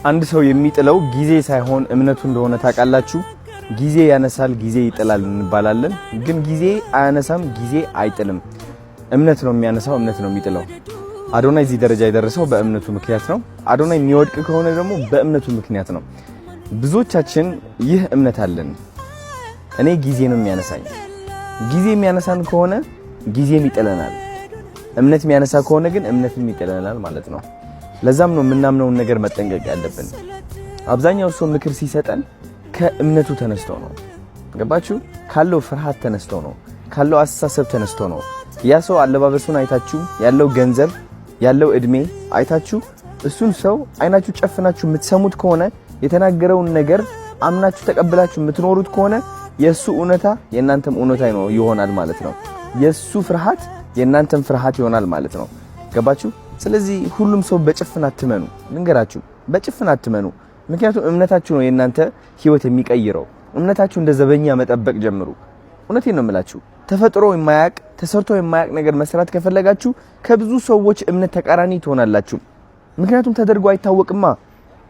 አንድ ሰው የሚጥለው ጊዜ ሳይሆን እምነቱ እንደሆነ ታውቃላችሁ። ጊዜ ያነሳል፣ ጊዜ ይጥላል እንባላለን። ግን ጊዜ አያነሳም፣ ጊዜ አይጥልም። እምነት ነው የሚያነሳው፣ እምነት ነው የሚጥለው። አዶናይ እዚህ ደረጃ የደረሰው በእምነቱ ምክንያት ነው። አዶናይ የሚወድቅ ከሆነ ደግሞ በእምነቱ ምክንያት ነው። ብዙዎቻችን ይህ እምነት አለን። እኔ ጊዜ ነው የሚያነሳኝ። ጊዜ የሚያነሳን ከሆነ ጊዜም ይጥለናል። እምነት የሚያነሳ ከሆነ ግን እምነትም ይጥለናል ማለት ነው። ለዛም ነው የምናምነውን ነገር መጠንቀቅ ያለብን። አብዛኛው ሰው ምክር ሲሰጠን ከእምነቱ ተነስቶ ነው። ገባችሁ? ካለው ፍርሃት ተነስቶ ነው፣ ካለው አስተሳሰብ ተነስቶ ነው። ያ ሰው አለባበሱን አይታችሁ፣ ያለው ገንዘብ፣ ያለው እድሜ አይታችሁ እሱን ሰው አይናችሁ ጨፍናችሁ የምትሰሙት ከሆነ የተናገረውን ነገር አምናችሁ ተቀብላችሁ የምትኖሩት ከሆነ የሱ እውነታ የእናንተም እውነታ ይሆናል ማለት ነው። የሱ ፍርሃት የእናንተም ፍርሃት ይሆናል ማለት ነው። ገባችሁ? ስለዚህ ሁሉም ሰው በጭፍን አትመኑ። ልንገራችሁ፣ በጭፍን አትመኑ። ምክንያቱም እምነታችሁ ነው የእናንተ ህይወት የሚቀይረው። እምነታችሁ እንደ ዘበኛ መጠበቅ ጀምሩ። እውነቴን ነው የምላችሁ። ተፈጥሮ የማያቅ ተሰርቶ የማያቅ ነገር መስራት ከፈለጋችሁ ከብዙ ሰዎች እምነት ተቃራኒ ትሆናላችሁ። ምክንያቱም ተደርጎ አይታወቅማ።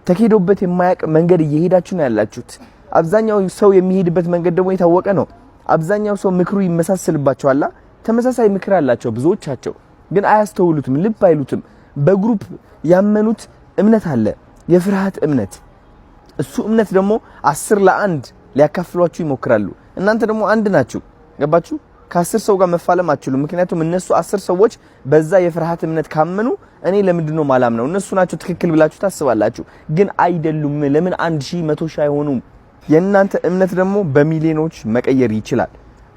ተኬዶበት የማያቅ መንገድ እየሄዳችሁ ነው ያላችሁት። አብዛኛው ሰው የሚሄድበት መንገድ ደግሞ የታወቀ ነው። አብዛኛው ሰው ምክሩ ይመሳሰልባቸዋል። ተመሳሳይ ምክር አላቸው ብዙዎቻቸው፣ ግን አያስተውሉትም፣ ልብ አይሉትም። በግሩፕ ያመኑት እምነት አለ፣ የፍርሃት እምነት። እሱ እምነት ደግሞ 10 ለ1 ሊያካፍሏችሁ ይሞክራሉ። እናንተ ደግሞ አንድ ናችሁ። ገባችሁ? ከ10 ሰው ጋር መፋለም አትችሉም። ምክንያቱም እነሱ 10 ሰዎች በዛ የፍርሃት እምነት ካመኑ እኔ ለምንድነው ማላምነው? እነሱ ናቸው ትክክል ብላችሁ ታስባላችሁ፣ ግን አይደሉም። ለምን 1000 100,000 አይሆኑም? የእናንተ እምነት ደግሞ በሚሊዮኖች መቀየር ይችላል።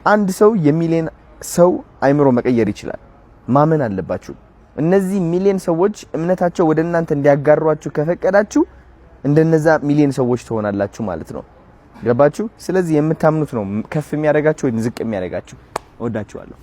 አንድ ሰው የሚሊዮን ሰው አይምሮ መቀየር ይችላል። ማመን አለባችሁ። እነዚህ ሚሊዮን ሰዎች እምነታቸው ወደ እናንተ እንዲያጋሯችሁ ከፈቀዳችሁ እንደነዛ ሚሊዮን ሰዎች ትሆናላችሁ ማለት ነው። ገባችሁ? ስለዚህ የምታምኑት ነው ከፍ የሚያደርጋችሁ ወይ ዝቅ የሚያደርጋችሁ። እወዳችኋለሁ።